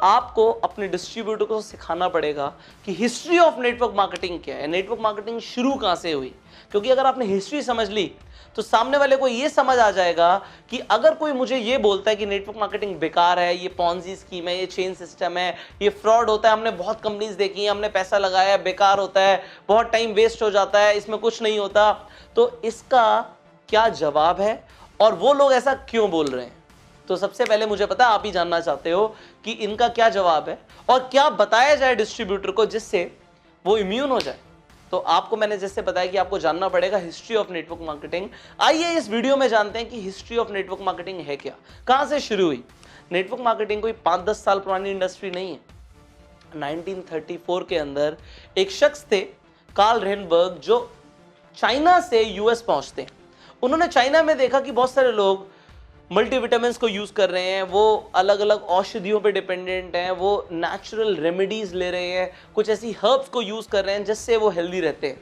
आपको अपने डिस्ट्रीब्यूटर को सिखाना पड़ेगा कि हिस्ट्री ऑफ नेटवर्क मार्केटिंग क्या है, नेटवर्क मार्केटिंग शुरू कहां से हुई। क्योंकि अगर आपने हिस्ट्री समझ ली तो सामने वाले को यह समझ आ जाएगा कि अगर कोई मुझे यह बोलता है कि नेटवर्क मार्केटिंग बेकार है, ये पॉन्जी स्कीम है, ये चेन सिस्टम है, ये फ्रॉड होता है, हमने बहुत कंपनीज देखी हैं, हमने पैसा लगाया है, बेकार होता है, बहुत टाइम वेस्ट हो जाता है, इसमें कुछ नहीं होता, तो इसका क्या जवाब है और वो लोग ऐसा क्यों बोल रहे हैं। तो सबसे पहले मुझे पता है आप ही जानना चाहते हो कि इनका क्या जवाब है और क्या बताया जाए डिस्ट्रीब्यूटर को जिससे वो इम्यून हो जाए। तो आपको मैंने जैसे बताया कि आपको जानना पड़ेगा हिस्ट्री ऑफ नेटवर्क मार्केटिंग। आइए इस वीडियो में जानते हैं कि हिस्ट्री ऑफ नेटवर्क मार्केटिंग है क्या, कहां से शुरू हुई। नेटवर्क मार्केटिंग कोई 5-10 साल पुरानी इंडस्ट्री नहीं है। 1934 के अंदर एक शख्स थे कार्ल रेनबर्ग, जो चाइना से यूएस पहुंचते हैं। उन्होंने चाइना में देखा कि बहुत सारे लोग मल्टीविटामिन्स को यूज कर रहे हैं, वो अलग अलग औषधियों पे डिपेंडेंट हैं, वो नेचुरल रेमेडीज ले रहे हैं, कुछ ऐसी हर्ब्स को यूज कर रहे हैं जिससे वो हेल्दी रहते हैं।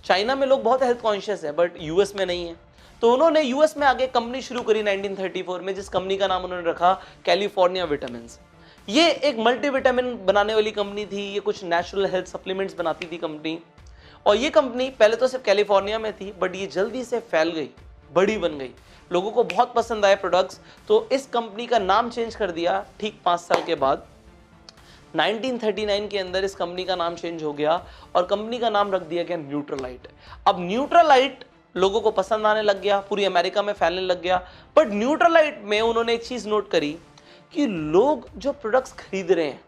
चाइना में लोग बहुत हेल्थ कॉन्शियस है बट यूएस में नहीं है। तो उन्होंने यूएस में आगे कंपनी शुरू करी 1934 में, जिस कंपनी का नाम उन्होंने रखा कैलिफोर्निया विटामिन्स। ये एक मल्टीविटामिन बनाने वाली कंपनी थी, ये कुछ नेचुरल हेल्थ सप्लीमेंट्स बनाती थी कंपनी। और ये कंपनी पहले तो सिर्फ कैलिफोर्निया में थी बट ये जल्दी से फैल गई, बड़ी बन गई, लोगों को बहुत पसंद आए प्रोडक्ट्स। तो इस कंपनी का नाम चेंज कर दिया ठीक 5 साल के बाद। 1939 के अंदर इस कंपनी का नाम चेंज हो गया और कंपनी का नाम रख दिया गया न्यूट्रालाइट। अब न्यूट्रालाइट लोगों को पसंद आने लग गया, पूरी अमेरिका में फैलने लग गया। बट न्यूट्रालाइट में उन्होंने एक चीज नोट करी कि लोग जो प्रोडक्ट्स खरीद रहे हैं,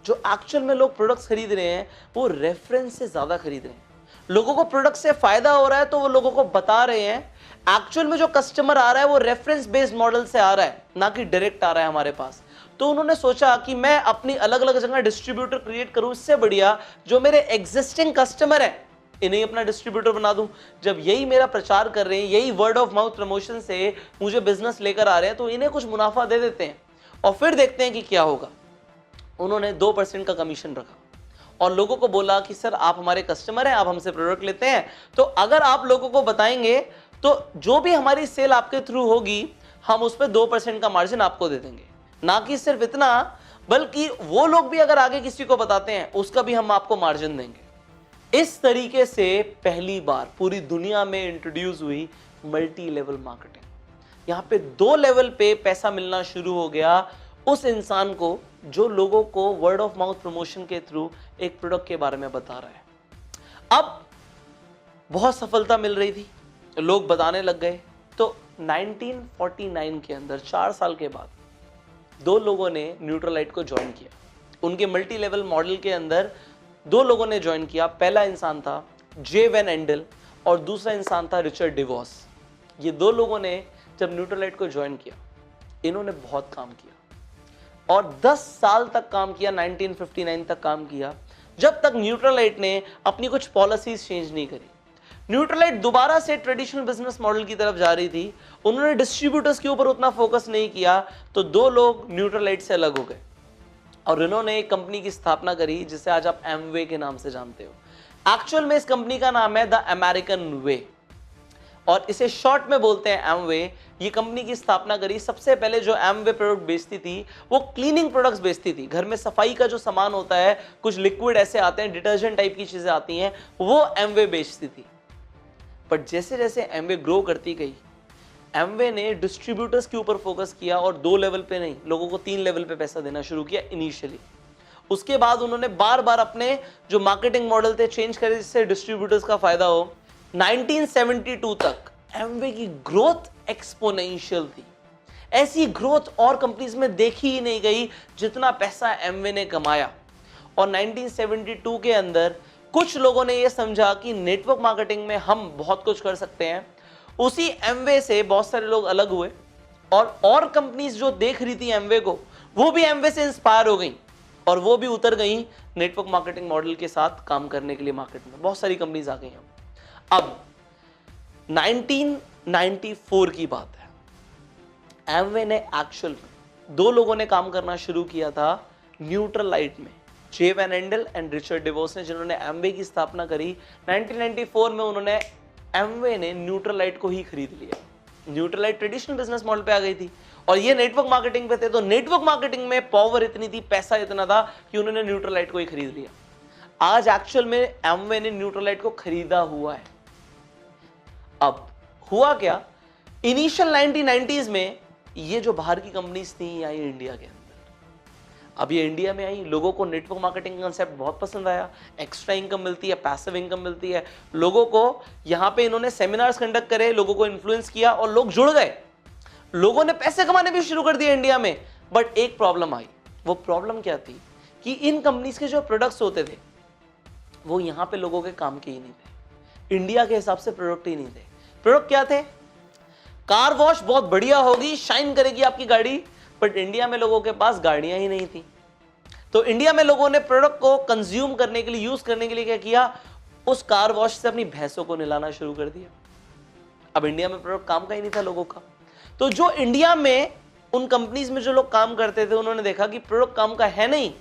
जो एक्चुअल में लोग प्रोडक्ट्स खरीद रहे हैं, वो रेफरेंस से ज्यादा खरीद रहे हैं। लोगों को प्रोडक्ट से फायदा हो रहा है तो वो लोगों को बता रहे हैं। एक्चुअल में जो कस्टमर आ रहा है वो रेफरेंस बेस्ड मॉडल से आ रहा है, ना कि डायरेक्ट आ रहा है हमारे पास। तो उन्होंने सोचा कि मैं अपनी अलग अलग जगह डिस्ट्रीब्यूटर क्रिएट करूं, इससे बढ़िया जो मेरे एग्जिस्टिंग कस्टमर है इन्हें अपना डिस्ट्रीब्यूटर बना दूं। जब यही मेरा प्रचार कर रहे हैं, यही वर्ड ऑफ माउथ प्रमोशन से मुझे बिजनेस लेकर आ रहे हैं, तो इन्हें कुछ मुनाफा दे देते हैं और फिर देखते हैं कि क्या होगा। उन्होंने 2% का कमीशन रखा और लोगों को बोला कि सर आप हमारे कस्टमर हैं, आप हमसे प्रोडक्ट लेते हैं, तो अगर आप लोगों को बताएंगे तो जो भी हमारी सेल आपके थ्रू होगी हम उस पर 2% का मार्जिन आपको दे देंगे। ना कि सिर्फ इतना, बल्कि वो लोग भी अगर आगे किसी को बताते हैं उसका भी हम आपको मार्जिन देंगे। इस तरीके से पहली बार पूरी दुनिया में इंट्रोड्यूस हुई मल्टी लेवल मार्केटिंग। यहां पे 2 लेवल पे पैसा मिलना शुरू हो गया उस इंसान को जो लोगों को वर्ड ऑफ माउथ प्रमोशन के थ्रू एक प्रोडक्ट के बारे में बता रहा है। अब बहुत सफलता मिल रही थी, लोग बताने लग गए। तो 1949 के अंदर 4 साल के बाद 2 लोगों ने न्यूट्रालाइट को ज्वाइन किया। उनके मल्टी लेवल मॉडल के अंदर 2 लोगों ने ज्वाइन किया। पहला इंसान था जे वैन एंडल और दूसरा इंसान था रिचर्ड डिवॉस। ये 2 लोगों ने जब न्यूट्रालाइट को ज्वाइन किया, इन्होंने बहुत काम किया और 10 साल तक काम किया, 1959 तक काम किया, जब तक न्यूट्रालाइट ने अपनी कुछ पॉलिसीज चेंज नहीं करी। न्यूट्रालाइट दोबारा से ट्रेडिशनल बिजनेस मॉडल की तरफ जा रही थी, उन्होंने डिस्ट्रीब्यूटर्स के ऊपर उतना फोकस नहीं किया, तो 2 लोग न्यूट्रालाइट से अलग हो गए और इन्होंने एक कंपनी की स्थापना करी जिसे आज आप एमवे के नाम से जानते हो। एक्चुअल में इस कंपनी का नाम है द अमेरिकन वे और इसे शॉर्ट में बोलते हैं एमवे। ये कंपनी की स्थापना करी। सबसे पहले जो एमवे प्रोडक्ट बेचती थी वो क्लीनिंग प्रोडक्ट्स बेचती थी। घर में सफाई का जो सामान होता है, कुछ लिक्विड ऐसे आते हैं, डिटर्जेंट टाइप की चीजें आती हैं, वो एमवे बेचती थी। बट जैसे जैसे एमवे ग्रो करती गई, एमवे ने डिस्ट्रीब्यूटर्स के ऊपर फोकस किया और 2 लेवल पे नहीं, लोगों को 3 लेवल पे पैसा देना शुरू किया इनिशियली। उसके बाद उन्होंने बार बार अपने जो मार्केटिंग मॉडल थे चेंज करे जिससे डिस्ट्रीब्यूटर्स का फायदा हो। 1972 तक एमवे की ग्रोथ एक्सपोनेंशियल थी। ऐसी ग्रोथ और कंपनीज में देखी ही नहीं गई जितना पैसा एमवे ने कमाया। और 1972 के अंदर कुछ लोगों ने यह समझा कि नेटवर्क मार्केटिंग में हम बहुत कुछ कर सकते हैं। उसी एमवे से बहुत सारे लोग अलग हुए और कंपनीज जो देख रही थी एमवे को, वो भी एमवे से इंस्पायर हो गई और वो भी उतर गई नेटवर्क मार्केटिंग मॉडल के साथ काम करने के लिए मार्केट में। बहुत सारी कंपनीज आ गई हैं। अब 1994 की बात है। एमवे ने एक्चुअल में 2 लोगों ने काम करना शुरू किया था न्यूट्रालाइट में, J Van Andel and Richard DeVos ने, जिन्होंने एमवे की स्थापना करी। 1994 में उन्होंने एमवे ने न्यूट्रालाइट को ही खरीद लिया। न्यूट्रालाइट ट्रेडिशनल बिजनेस मॉडल पे आ गई थी और ये नेटवर्क मार्केटिंग पे थे, तो नेटवर्क मार्केटिंग में पावर इतनी थी, पैसा इतना था कि उन्होंने न्यूट्रलाइट को ही खरीद लिया। आज एक्चुअल में एमवे ने न्यूट्रलाइट को खरीदा हुआ है। अब हुआ क्या, इनिशियल 1990s में ये जो बाहर की कंपनीज थी आई इंडिया के अंदर। अब ये इंडिया में आई, लोगों को नेटवर्क मार्केटिंग कंसेप्ट बहुत पसंद आया, एक्स्ट्रा इनकम मिलती है, पैसिव इनकम मिलती है लोगों को। यहाँ पे इन्होंने सेमिनार्स कंडक्ट करे, लोगों को इन्फ्लुएंस किया और लोग जुड़ गए, लोगों ने पैसे कमाने भी शुरू कर दिए इंडिया में। बट एक प्रॉब्लम आई, वो प्रॉब्लम क्या थी कि इन कंपनीज के जो प्रोडक्ट्स होते थे वो यहाँ पे लोगों के काम के ही नहीं थे, इंडिया के हिसाब से प्रोडक्ट ही नहीं थे। प्रोडक्ट क्या थे, कार वॉश बहुत बढ़िया होगी, शाइन करेगी आपकी गाड़ी, बट इंडिया में लोगों के पास गाड़ियां ही नहीं थी। तो इंडिया में लोगों ने प्रोडक्ट को कंज्यूम करने के लिए, यूज करने के लिए क्या किया, उस कार वॉश से अपनी भैंसों को नहलाना शुरू कर दिया। अब इंडिया में प्रोडक्ट काम का ही नहीं था लोगों का। तो जो इंडिया में उन कंपनीज में जो लोग काम करते थे उन्होंने देखा कि प्रोडक्ट काम का है नहीं,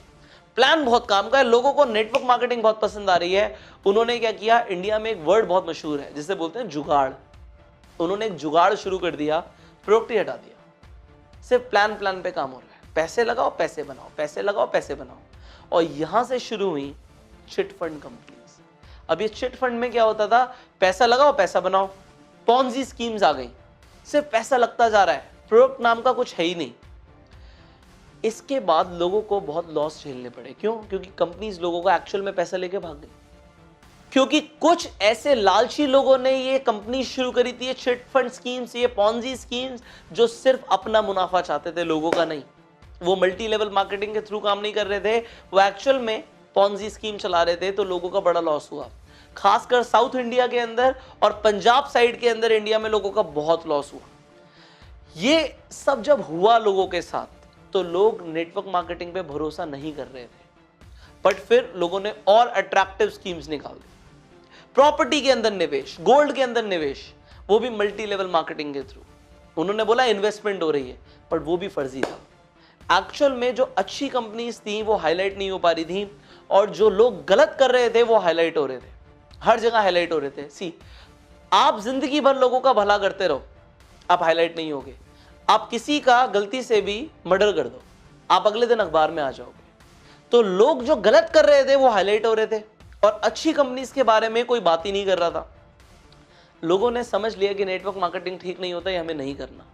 प्लान बहुत काम का है, लोगों को नेटवर्क मार्केटिंग बहुत पसंद आ रही है। उन्होंने क्या किया, इंडिया में एक वर्ड बहुत मशहूर है जिसे बोलते हैं जुगाड़। उन्होंने एक जुगाड़ शुरू कर दिया, प्रोडक्ट ही हटा दिया, सिर्फ प्लान पे काम हो रहा है, पैसे लगाओ पैसे बनाओ, पैसे लगाओ पैसे बनाओ। और यहां से शुरू हुई चिट फंड कंपनीज। अब ये चिट फंड में क्या होता था, पैसा लगाओ पैसा बनाओ, पॉन्जी स्कीम्स आ गई, सिर्फ पैसा लगता जा रहा है, प्रोडक्ट नाम का कुछ है ही नहीं। इसके बाद लोगों को बहुत लॉस झेलने पड़े। क्यों? क्योंकि कंपनीज लोगों को एक्चुअल में पैसा लेके भाग गई, क्योंकि कुछ ऐसे लालची लोगों ने ये कंपनी शुरू करी थी, ये चिट फंड स्कीम्स, ये पॉन्जी स्कीम्स, जो सिर्फ अपना मुनाफा चाहते थे, लोगों का नहीं। वो मल्टी लेवल मार्केटिंग के थ्रू काम नहीं कर रहे थे, वो एक्चुअल में पॉन्जी स्कीम चला रहे थे। तो लोगों का बड़ा लॉस हुआ, खासकर साउथ इंडिया के अंदर और पंजाब साइड के अंदर इंडिया में लोगों का बहुत लॉस हुआ। ये सब जब हुआ लोगों के साथ, तो लोग नेटवर्क मार्केटिंग पे भरोसा नहीं कर रहे थे। बट फिर लोगों ने और अट्रैक्टिव स्कीम्स निकाल दी, प्रॉपर्टी के अंदर निवेश, गोल्ड के अंदर निवेश, वो भी मल्टी लेवल मार्केटिंग के थ्रू। उन्होंने बोला इन्वेस्टमेंट हो रही है, बट वो भी फर्जी था। एक्चुअल में जो अच्छी कंपनीज थी वो हाईलाइट नहीं हो पा रही थी, और जो लोग गलत कर रहे थे वो हाईलाइट हो रहे थे, हर जगह हाईलाइट हो रहे थे। सी, आप जिंदगी भर लोगों का भला करते रहो, आप हाईलाइट नहीं होगे। आप किसी का गलती से भी मर्डर कर दो, आप अगले दिन अखबार में आ जाओगे। तो लोग जो गलत कर रहे थे वो हाईलाइट हो रहे थे, और अच्छी कंपनीज के बारे में कोई बात ही नहीं कर रहा था। लोगों ने समझ लिया कि नेटवर्क मार्केटिंग ठीक नहीं होता, ये हमें नहीं करना,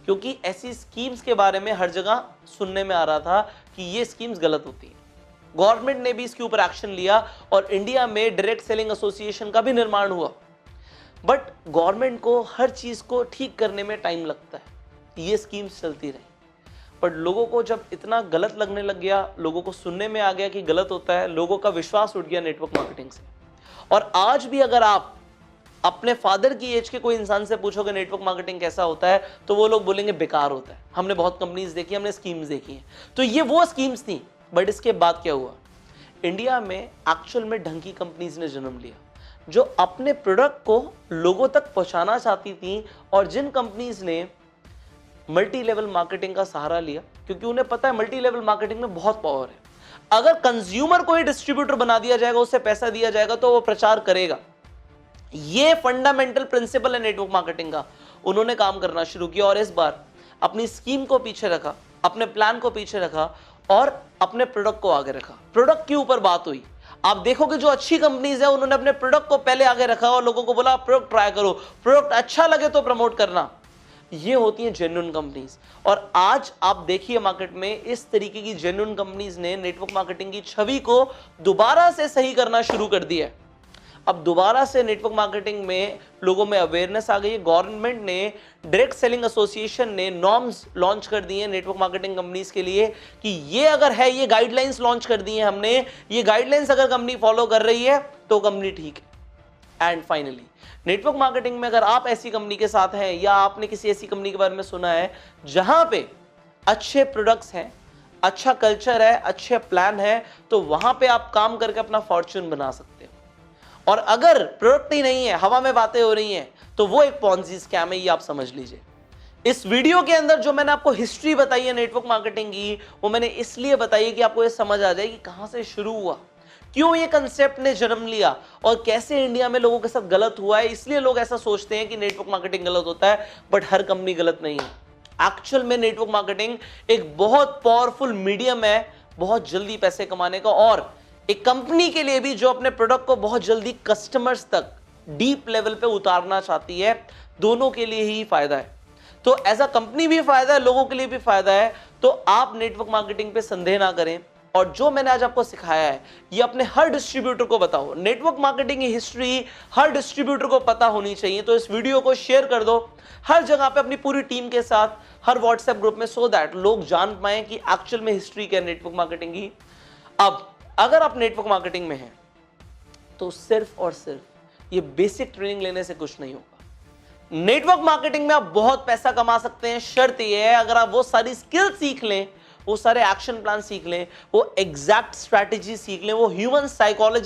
क्योंकि ऐसी स्कीम्स के बारे में हर जगह सुनने में आ रहा था कि ये स्कीम्स गलत होती हैं। गवर्नमेंट ने भी इसके ऊपर एक्शन लिया और इंडिया में डायरेक्ट सेलिंग एसोसिएशन का भी निर्माण हुआ। बट गवर्नमेंट को हर चीज को ठीक करने में टाइम लगता है, ये स्कीम्स चलती रही। बट लोगों को जब इतना गलत लगने लग गया, लोगों को सुनने में आ गया कि गलत होता है, लोगों का विश्वास उठ गया नेटवर्क मार्केटिंग से। और आज भी अगर आप अपने फादर की एज के कोई इंसान से पूछोगे नेटवर्क मार्केटिंग कैसा होता है, तो वो लोग बोलेंगे बेकार होता है, हमने बहुत कंपनीज देखी, हमने स्कीम्स देखी हैं। तो ये वो स्कीम्स थी। बट इसके बाद क्या हुआ, इंडिया में एक्चुअल में ढंग की कंपनीज ने जन्म लिया, जो अपने प्रोडक्ट को लोगों तक पहुंचाना चाहती थी, और जिन कंपनीज ने मल्टी लेवल मार्केटिंग का सहारा लिया, क्योंकि उन्हें पता है मल्टी लेवल मार्केटिंग में बहुत पावर है। अगर कंज्यूमर को ही डिस्ट्रीब्यूटर बना दिया जाएगा, उससे पैसा दिया जाएगा, तो वो प्रचार करेगा। ये फंडामेंटल प्रिंसिपल है नेटवर्क मार्केटिंग का। उन्होंने काम करना शुरू किया, और इस बार अपनी स्कीम को पीछे रखा, अपने प्लान को पीछे रखा, और अपने प्रोडक्ट को आगे रखा। प्रोडक्ट के ऊपर बात हुई। आप देखोगे जो अच्छी कंपनीज है, उन्होंने अपने प्रोडक्ट को पहले आगे रखा और लोगों को बोला प्रोडक्ट ट्राई करो, प्रोडक्ट अच्छा लगे तो प्रमोट करना। ये होती है जेन्युइन कंपनीज। और आज आप देखिए मार्केट में इस तरीके की जेन्युइन कंपनीज ने नेटवर्क मार्केटिंग की छवि को दोबारा से सही करना शुरू कर दिया है। अब दोबारा से नेटवर्क मार्केटिंग में लोगों में अवेयरनेस आ गई है। गवर्नमेंट ने, डायरेक्ट सेलिंग एसोसिएशन ने नॉर्म्स लॉन्च कर दिए नेटवर्क मार्केटिंग कंपनीज के लिए कि ये अगर है, ये गाइडलाइंस लॉन्च कर दी है हमने, ये गाइडलाइंस अगर कंपनी फॉलो कर रही है तो कंपनी ठीक है। एंड फाइनली नेटवर्क मार्केटिंग में अगर आप ऐसी कंपनी के साथ हैं, या आपने किसी ऐसी कंपनी के बारे में सुना है जहां पे अच्छे प्रोडक्ट्स हैं, अच्छा कल्चर है, अच्छे प्लान है, तो वहां पे आप काम करके अपना फॉर्च्यून बना सकते हो। और अगर प्रोडक्ट ही नहीं है, हवा में बातें हो रही हैं, तो वो एक पॉन्जी स्कैम है, ये आप समझ लीजिए। इस वीडियो के अंदर जो मैंने आपको हिस्ट्री बताई है नेटवर्क मार्केटिंग की, वो मैंने इसलिए बताई है कि आपको ये समझ आ जाए कि कहां से शुरू हुआ, क्यों ये कंसेप्ट ने जन्म लिया, और कैसे इंडिया में लोगों के साथ गलत हुआ है। इसलिए लोग ऐसा सोचते हैं कि नेटवर्क मार्केटिंग गलत होता है, बट हर कंपनी गलत नहीं है। एक्चुअल में नेटवर्क मार्केटिंग एक बहुत पावरफुल मीडियम है बहुत जल्दी पैसे कमाने का, और एक कंपनी के लिए भी जो अपने प्रोडक्ट को बहुत जल्दी कस्टमर्स तक डीप लेवल पे उतारना चाहती है, दोनों के लिए ही फायदा है। तो एज अ कंपनी भी फायदा है, लोगों के लिए भी फायदा है। तो आप नेटवर्क मार्केटिंग पे संदेह ना करें, और जो मैंने आज आपको सिखाया है ये अपने हर डिस्ट्रीब्यूटर को बताओ। नेटवर्क मार्केटिंग की हिस्ट्री हर डिस्ट्रीब्यूटर को पता होनी चाहिए। तो इस वीडियो को शेयर कर दो हर जगह पे अपनी पूरी टीम के साथ, हर व्हाट्सएप ग्रुप में, सो दैट लोग जान पाए कि एक्चुअल में हिस्ट्री क्या है नेटवर्क मार्केटिंग की। अब अगर आप नेटवर्क मार्केटिंग में हैं तो सिर्फ और सिर्फ ये बेसिक ट्रेनिंग लेने से कुछ नहीं होगा। नेटवर्क मार्केटिंग में आप बहुत पैसा कमा सकते हैं, शर्त यह है अगर आप वो सारी स्किल सीख लें, वो सारे एक्शन प्लान सीख लें, वो एग्जैक्ट स्ट्रैटेजी सीख लें, वो ह्यूमन साइकोलॉजी